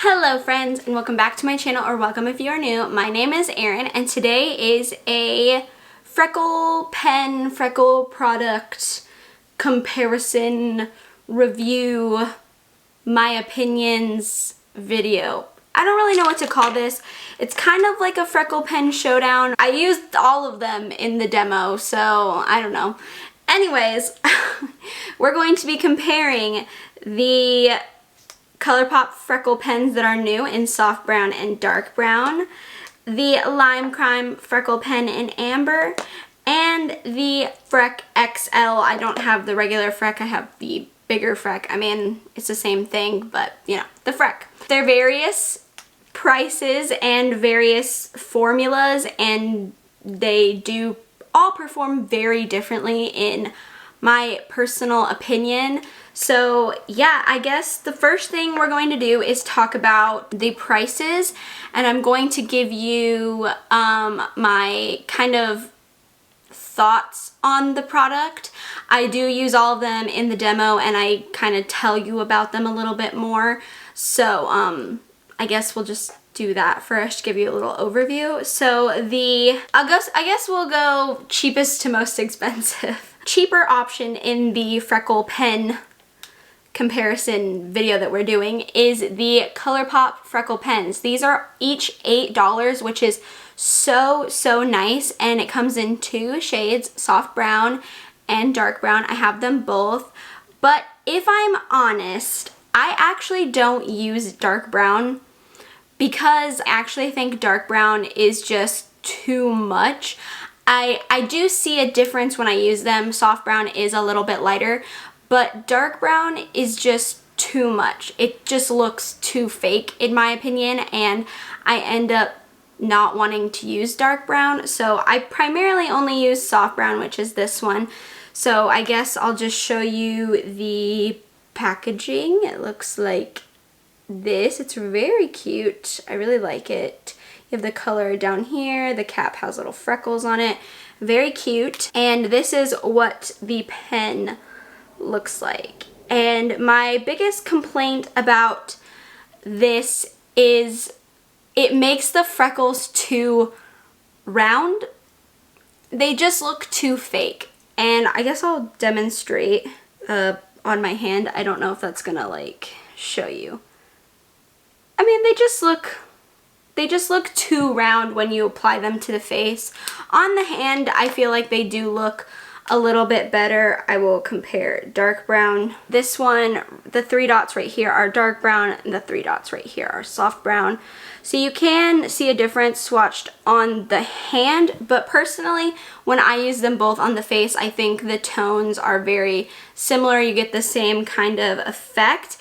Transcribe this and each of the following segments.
Hello friends, and welcome back to my channel, or welcome if you are new. My name is Erin, and today is a Freckle pen, Freckle product comparison review, my opinions video. I don't really know what to call this. It's kind of like a Freckle pen showdown. I used all of them in the demo, so I don't know. Anyways, we're going to be comparing the Colourpop Freckle pens that are new in soft brown and dark brown, the Lime Crime Freckle pen in amber, and the Freck XL. I don't have the regular Freck, I have the bigger Freck. I mean, it's the same thing, but you know, the Freck. They're various prices and various formulas, and they do all perform very differently in my personal opinion. So yeah, I guess the first thing we're going to do is talk about the prices, and I'm going to give you my kind of thoughts on the product. I do use all of them in the demo, and I kind of tell you about them a little bit more. So I guess we'll just do that first, give you a little overview. So I guess we'll go cheapest to most expensive. Cheaper option in the Freckle pen comparison video that we're doing is the Colourpop Freckle pens. These are each $8, which is so nice, and it comes in two shades, soft brown and dark brown. I have them both, but if I'm honest, I actually don't use dark brown because I actually think dark brown is just too much. I do see a difference when I use them. Soft brown is a little bit lighter, but dark brown is just too much. It just looks too fake in my opinion, and I end up not wanting to use dark brown. So I primarily only use soft brown, which is this one. So I guess I'll just show you the packaging. It looks like this. It's very cute. I really like it. You have the color down here. The cap has little freckles on it. Very cute. And this is what the pen looks like. And my biggest complaint about this is it makes the freckles too round. They just look too fake. And I guess I'll demonstrate on my hand. I don't know if that's gonna like show you. I mean, they just look too round when you apply them to the face. On the hand, I feel like they do look a little bit better. I will compare dark brown. This one, the 3 dots right here are dark brown, and the 3 dots right here are soft brown. So you can see a difference swatched on the hand, but personally, when I use them both on the face, I think the tones are very similar. You get the same kind of effect.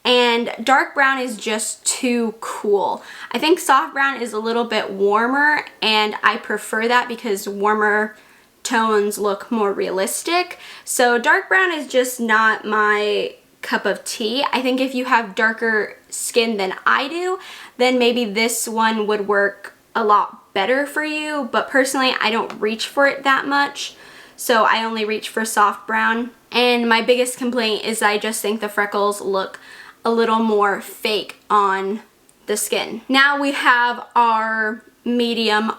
And dark brown is just too cool. I think soft brown is a little bit warmer, and I prefer that because warmer tones look more realistic. So dark brown is just not my cup of tea. I think if you have darker skin than I do, then maybe this one would work a lot better for you. But personally, I don't reach for it that much. So I only reach for soft brown. And my biggest complaint is I just think the freckles look a little more fake on the skin. Now we have our medium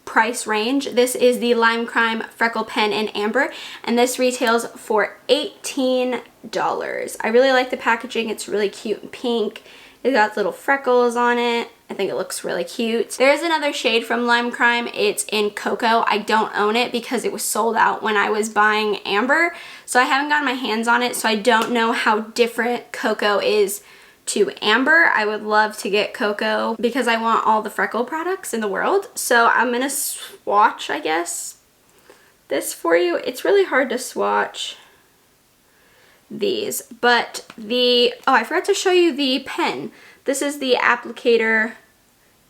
price range. This is the Lime Crime Freckle pen in amber, and this retails for $18. I really like the packaging. It's really cute and pink. It got little freckles on it. I think it looks really cute. There's another shade from Lime Crime. It's in Cocoa. I don't own it because it was sold out when I was buying amber, so I haven't gotten my hands on it, so I don't know how different Cocoa is to amber. I would love to get Cocoa because I want all the Freckle products in the world. So I'm gonna swatch, I guess, this for you. It's really hard to swatch these, but oh, I forgot to show you the pen. This is the applicator.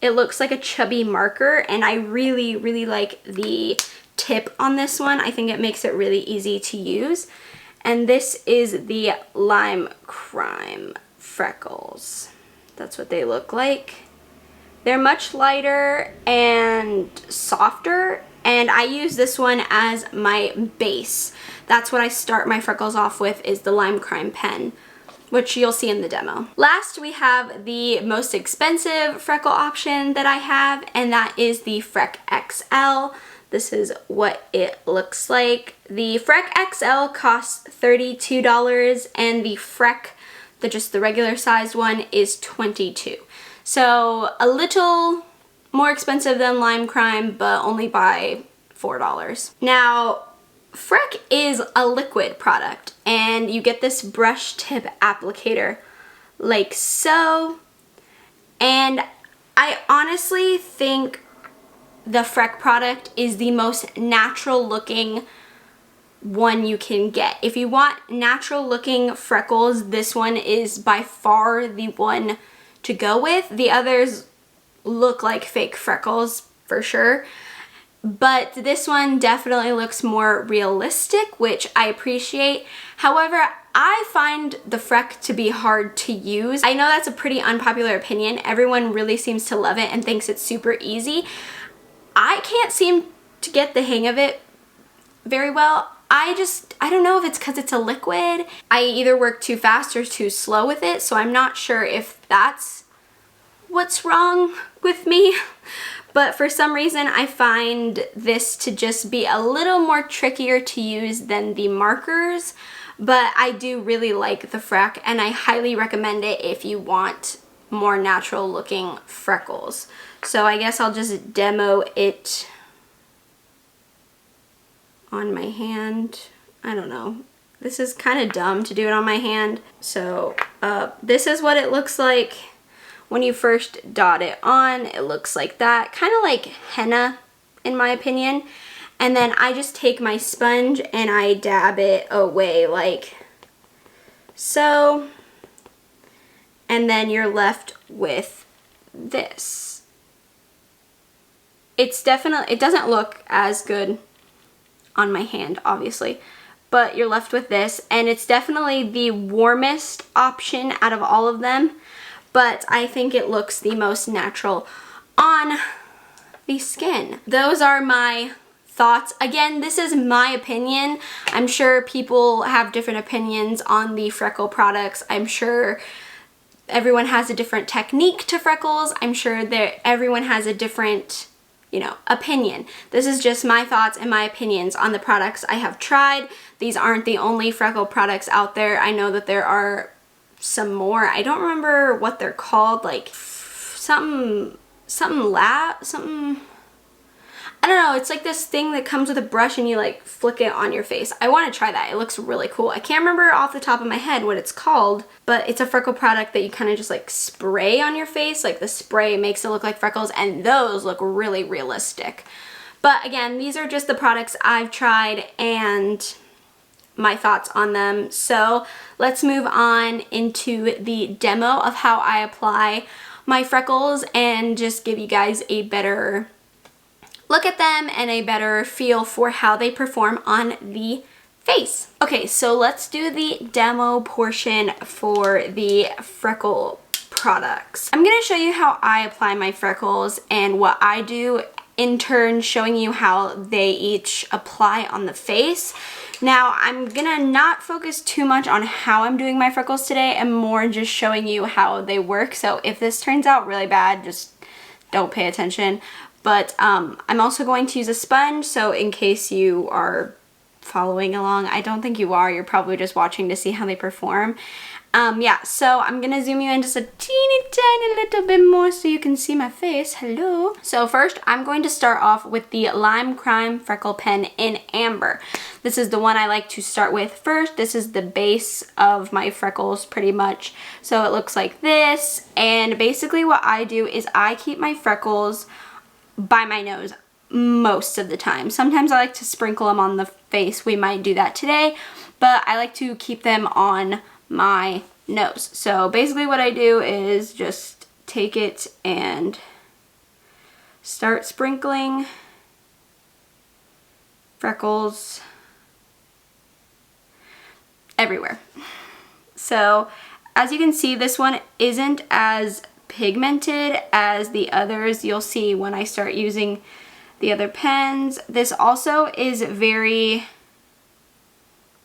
It looks like a chubby marker, and I really like the tip on this one. I think it makes it really easy to use. And this is the Lime Crime Freckles. That's what they look like. They're much lighter and softer, and I use this one as my base. That's what I start my freckles off with, is the Lime Crime pen. which you'll see in the demo. Last, we have the most expensive freckle option that I have, and that is the Freck XL. This is what it looks like. The Freck XL costs $32, and the Freck, just the regular sized one, is $22. So a little more expensive than Lime Crime, but only by $4. Now, Freck is a liquid product, and you get this brush tip applicator like so, and I honestly think the Freck product is the most natural looking one you can get. If you want natural looking freckles, this one is by far the one to go with. The others look like fake freckles for sure, but this one definitely looks more realistic, which I appreciate. However, I find the Freck to be hard to use. I know that's a pretty unpopular opinion. Everyone really seems to love it and thinks it's super easy. I can't seem to get the hang of it very well. I don't know if it's because it's a liquid. I either work too fast or too slow with it, so I'm not sure if that's what's wrong with me. But for some reason, I find this to just be a little more trickier to use than the markers. But I do really like the Freck, and I highly recommend it if you want more natural looking freckles. So I guess I'll just demo it on my hand. I don't know. This is kind of dumb to do it on my hand. So this is what it looks like when you first dot it on. It looks like that, kind of like henna in my opinion. And then I just take my sponge and I dab it away like so. And then you're left with this. It doesn't look as good on my hand, obviously, but you're left with this, and it's definitely the warmest option out of all of them, but I think it looks the most natural on the skin. Those are my thoughts. Again, this is my opinion. I'm sure people have different opinions on the Freckle products. I'm sure everyone has a different technique to freckles. I'm sure that everyone has a different, opinion. This is just my thoughts and my opinions on the products I have tried. These aren't the only Freckle products out there. I know that there are some more. I don't remember what they're called, like something I don't know, it's like this thing that comes with a brush and you like flick it on your face. I want to try that. It looks really cool. I can't remember off the top of my head what it's called, but it's a Freckle product that you kind of just like spray on your face. Like the spray makes it look like freckles, and those look really realistic. But again, these are just the products I've tried and my thoughts on them. So let's move on into the demo of how I apply my freckles and just give you guys a better look at them and a better feel for how they perform on the face. Okay, so let's do the demo portion for the Freckle products. I'm gonna show you how I apply my freckles and what I do, in turn showing you how they each apply on the face. Now, I'm gonna not focus too much on how I'm doing my freckles today and more just showing you how they work. So if this turns out really bad, just don't pay attention. But I'm also going to use a sponge, so in case you are following along, I don't think you are, you're probably just watching to see how they perform. Yeah, so I'm gonna zoom you in just a teeny tiny little bit more so you can see my face. Hello. So first, I'm going to start off with the Lime Crime Freckle Pen in Amber. This is the one I like to start with first. This is the base of my freckles pretty much. So it looks like this, and basically what I do is I keep my freckles by my nose most of the time. Sometimes I like to sprinkle them on the face. We might do that today, but I like to keep them on my nose. So basically what I do is just take it and start sprinkling freckles everywhere. So as you can see, this one isn't as pigmented as the others. You'll see when I start using the other pens. This also is very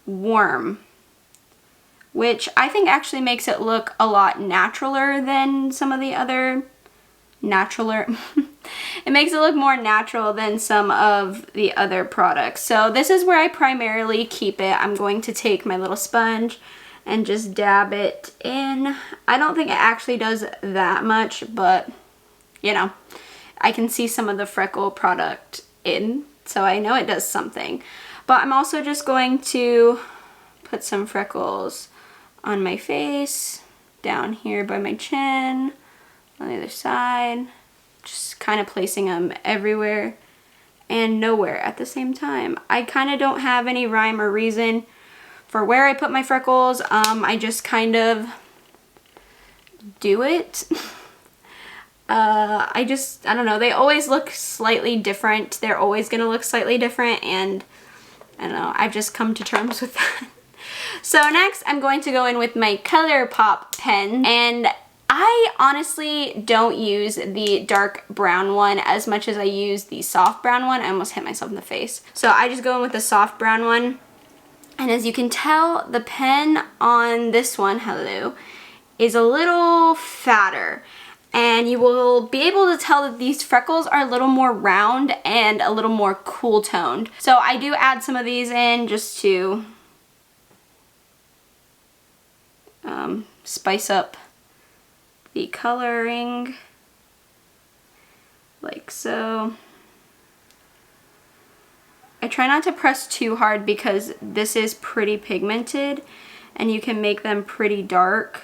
warm which I think actually makes it look a lot naturaler than some of the other it makes it look more natural than some of the other products. So this is where I primarily keep it. I'm going to take my little sponge and just dab it in. I don't think it actually does that much, but you know, I can see some of the Freckle product in, so I know it does something. But I'm also just going to put some freckles on my face, down here by my chin, on the other side, just kind of placing them everywhere and nowhere at the same time. I kind of don't have any rhyme or reason for where I put my freckles. I just kind of do it. I don't know, they always look slightly different. They're always gonna look slightly different, and I don't know, I've just come to terms with that. So next I'm going to go in with my Colourpop pen, and I honestly don't use the dark brown one as much as I use the soft brown one. I almost hit myself in the face. So I just go in with the soft brown one. And as you can tell, the pen on this one, hello, is a little fatter. And you will be able to tell that these freckles are a little more round and a little more cool toned. So I do add some of these in just to spice up the coloring, like so. I try not to press too hard because this is pretty pigmented and you can make them pretty dark.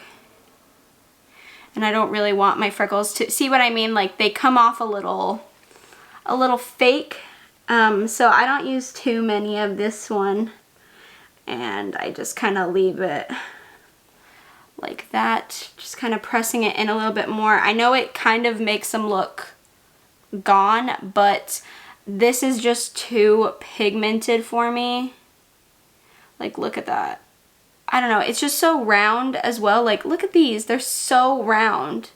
And I don't really want my freckles to, see what I mean? Like they come off a little fake. So I don't use too many of this one, and I just kind of leave it like that, just kind of pressing it in a little bit more. I know it kind of makes them look gone, but this is just too pigmented for me. Like, look at that. I don't know, it's just so round as well. Like, look at these, they're so round.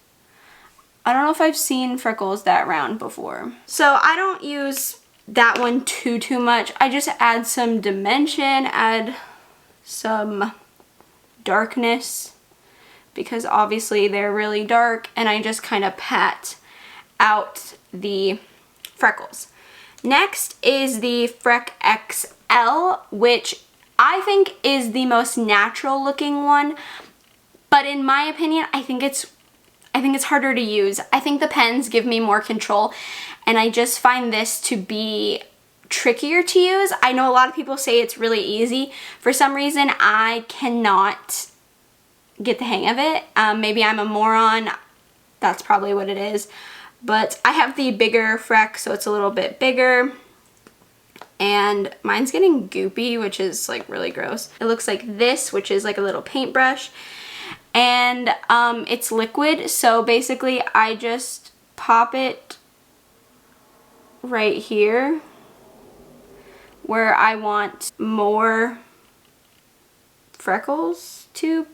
I don't know if I've seen freckles that round before. So I don't use that one too much. I just add some dimension, add some darkness, because obviously they're really dark, and I just kind of pat out the freckles. Next is the Freck Xl, which I think is the most natural looking one, but in my opinion, I think it's harder to use. I think the pens give me more control, and I just find this to be trickier to use. I know a lot of people say it's really easy. For some reason, I cannot get the hang of it. Maybe I'm a moron. That's probably what it is. But I have the bigger Freck, so it's a little bit bigger. And mine's getting goopy, which is like really gross. It looks like this, which is like a little paintbrush. And it's liquid, so basically I just pop it right here where I want more freckles to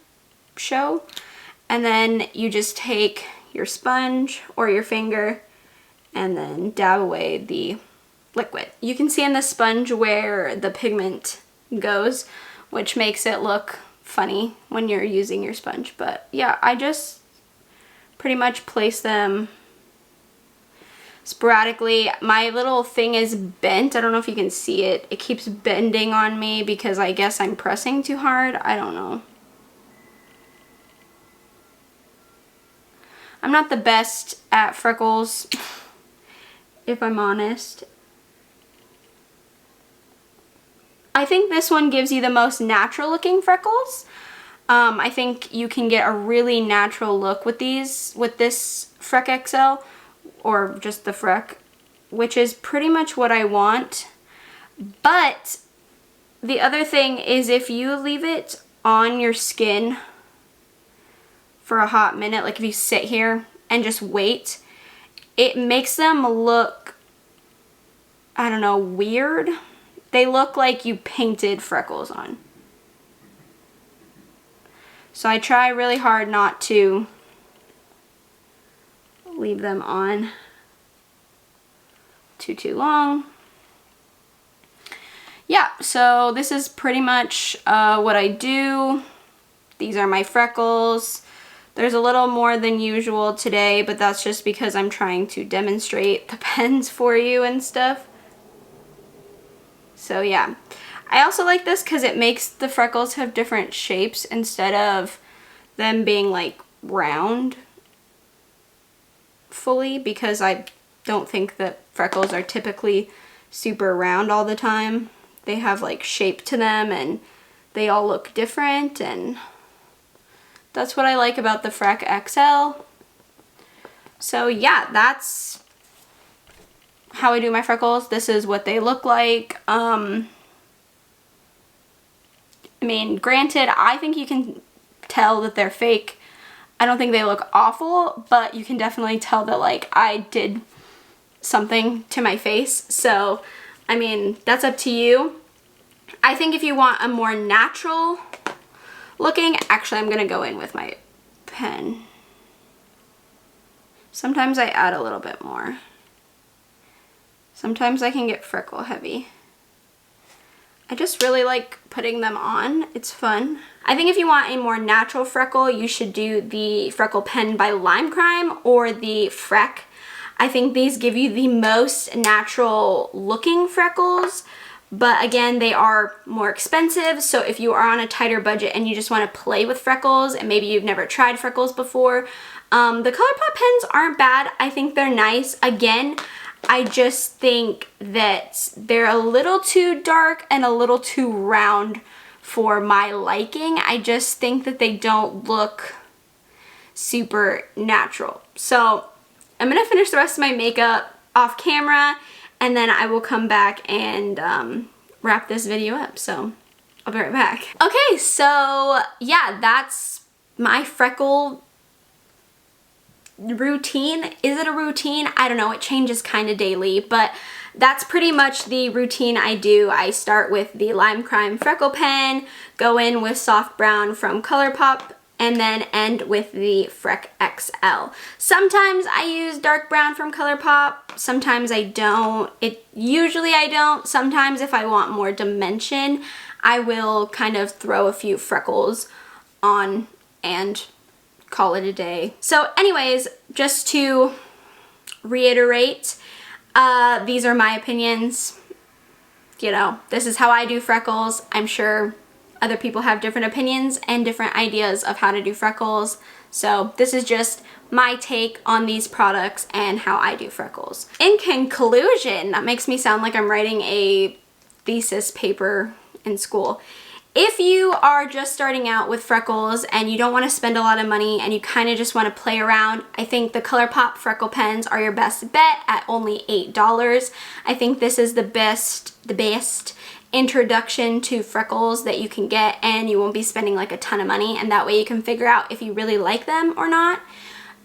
show, and then you just take your sponge or your finger and then dab away the liquid. You can see in the sponge where the pigment goes, which makes it look funny when you're using your sponge. But yeah, I just pretty much place them sporadically. My little thing is bent. I don't know if you can see it. It keeps bending on me because I guess I'm pressing too hard. I don't know. I'm not the best at freckles, if I'm honest. I think this one gives you the most natural looking freckles. I think you can get a really natural look with these, with this Freck Xl, or just the Freck, which is pretty much what I want. But the other thing is, if you leave it on your skin for a hot minute, like if you sit here and just wait, it makes them look, I don't know, weird. They look like you painted freckles on. So I try really hard not to leave them on too long. Yeah, so this is pretty much what I do. These are my Freckles. There's a little more than usual today, but that's just because I'm trying to demonstrate the pens for you and stuff. So yeah. I also like this because it makes the Freckles have different shapes instead of them being like round fully, because I don't think that Freckles are typically super round all the time. They have like shape to them and they all look different, and that's what I like about the Freck Xl. So yeah, that's how I do my Freckles. This is what they look like. I mean, granted, I think you can tell that they're fake. I don't think they look awful, but you can definitely tell that like I did something to my face. So, I mean, that's up to you. I think if you want a more natural looking, actually I'm gonna go in with my pen. Sometimes I add a little bit more. Sometimes I can get freckle heavy. I just really like putting them on. It's fun. I think if you want a more natural freckle, you should do the Freckle pen by Lime Crime or the Freck. I think these give you the most natural looking freckles, but again, they are more expensive. So if you are on a tighter budget and you just want to play with freckles and maybe you've never tried freckles before, the Colourpop pens aren't bad. I think they're nice. Again, I just think that they're a little too dark and a little too round for my liking. I just think that they don't look super natural. So I'm gonna finish the rest of my makeup off camera and then I will come back and wrap this video up. So I'll be right back. Okay, so yeah, that's my freckle routine. Is it a routine? I don't know. It changes kind of daily, but that's pretty much the routine I do. I start with the Lime Crime Freckle pen, go in with soft brown from Colourpop, and then end with the Freck XL. Sometimes I use dark brown from Colourpop, sometimes I don't. Usually I don't. Sometimes if I want more dimension, I will kind of throw a few freckles on and call it a day. So anyways, just to reiterate, these are my opinions. You know, this is how I do freckles. I'm sure other people have different opinions and different ideas of how to do freckles. So this is just my take on these products and how I do freckles. In conclusion, that makes me sound like I'm writing a thesis paper in school. If you are just starting out with freckles and you don't want to spend a lot of money and you kind of just want to play around, I think the Colourpop Freckle pens are your best bet at only $8. I think this is the best introduction to freckles that you can get, and you won't be spending like a ton of money, and that way you can figure out if you really like them or not,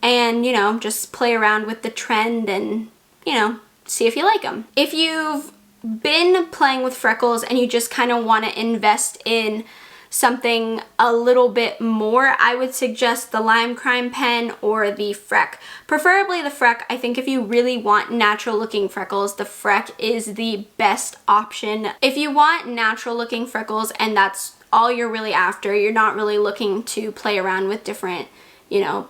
and you know, just play around with the trend and, you know, see if you like them. If you've been playing with freckles and you just kind of want to invest in something a little bit more, I would suggest the Lime Crime pen or the Freck. Preferably the Freck. I think if you really want natural looking freckles, the Freck is the best option. If you want natural looking freckles and that's all you're really after, you're not really looking to play around with different, you know,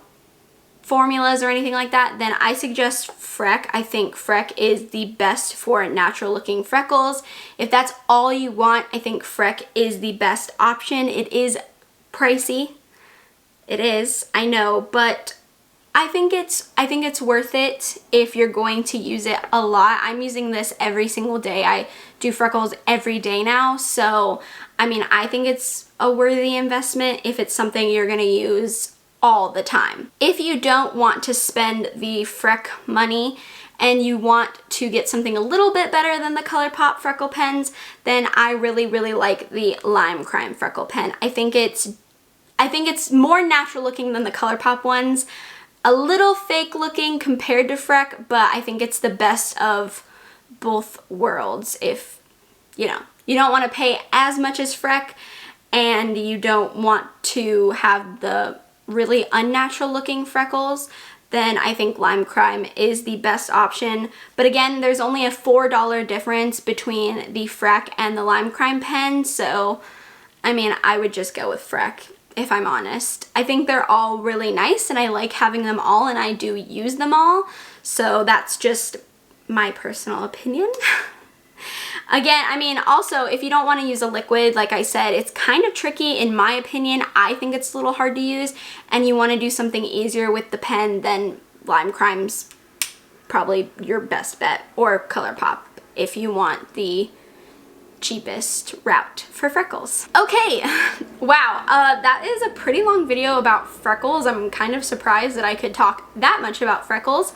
formulas or anything like that, then I suggest Freck. I think Freck is the best for natural looking freckles. If that's all you want, I think Freck is the best option. It is pricey. It is, I know, but I think it's worth it if you're going to use it a lot. I'm using this every single day. I do freckles every day now, so I mean, I think it's a worthy investment if it's something you're gonna use all the time. If you don't want to spend the Freck money and you want to get something a little bit better than the Colourpop Freckle pens, then I really like the Lime Crime Freckle pen. I think it's more natural looking than the Colourpop ones. A little fake looking compared to Freck, but I think it's the best of both worlds. If, you know, you don't want to pay as much as Freck and you don't want to have the really unnatural looking freckles, then I think Lime Crime is the best option. But again, there's only a $4 difference between the Freck and the Lime Crime pen, so I mean, I would just go with Freck. if I'm honest. I think they're all really nice and I like having them all and I do use them all. So that's just my personal opinion. Again, I mean, also, if you don't want to use a liquid, like I said, it's kind of tricky in my opinion. I think it's a little hard to use, and you want to do something easier with the pen, then Lime Crime's probably your best bet, or Colourpop if you want the cheapest route for Freckles. Okay, wow, that is a pretty long video about Freckles. I'm kind of surprised that I could talk that much about Freckles.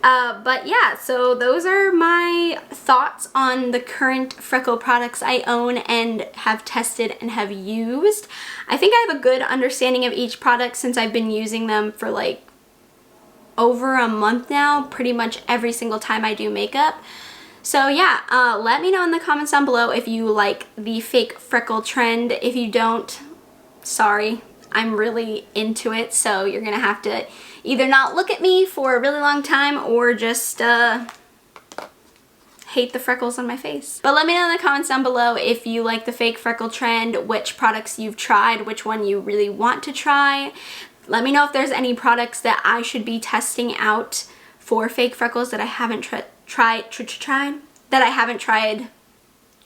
But yeah, so those are my thoughts on the current Freckle products I own and have tested and have used. I think I have a good understanding of each product since I've been using them for like over a month now, pretty much every single time I do makeup. So yeah, let me know in the comments down below if you like the fake freckle trend. If you don't, sorry, I'm really into it, so you're gonna have to either not look at me for a really long time or just hate the freckles on my face. But let me know in the comments down below if you like the fake freckle trend, which products you've tried, which one you really want to try. Let me know if there's any products that I should be testing out for fake freckles that I haven't tried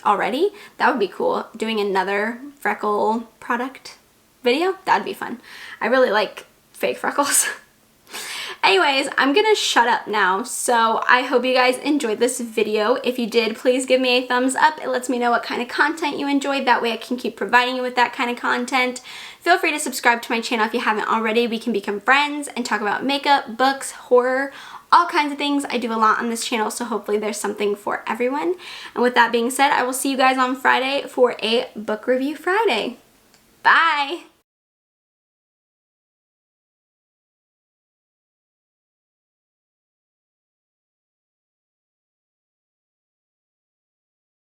already. That would be cool. Doing another freckle product video, that'd be fun. I really like fake freckles. Anyways, I'm gonna shut up now, so I hope you guys enjoyed this video. If you did, please give me a thumbs up. It lets me know what kind of content you enjoyed. That way I can keep providing you with that kind of content. Feel free to subscribe to my channel if you haven't already. We can become friends and talk about makeup, books, horror, all kinds of things. I do a lot on this channel, so hopefully there's something for everyone. And with that being said, I will see you guys on Friday for a book review Friday. Bye!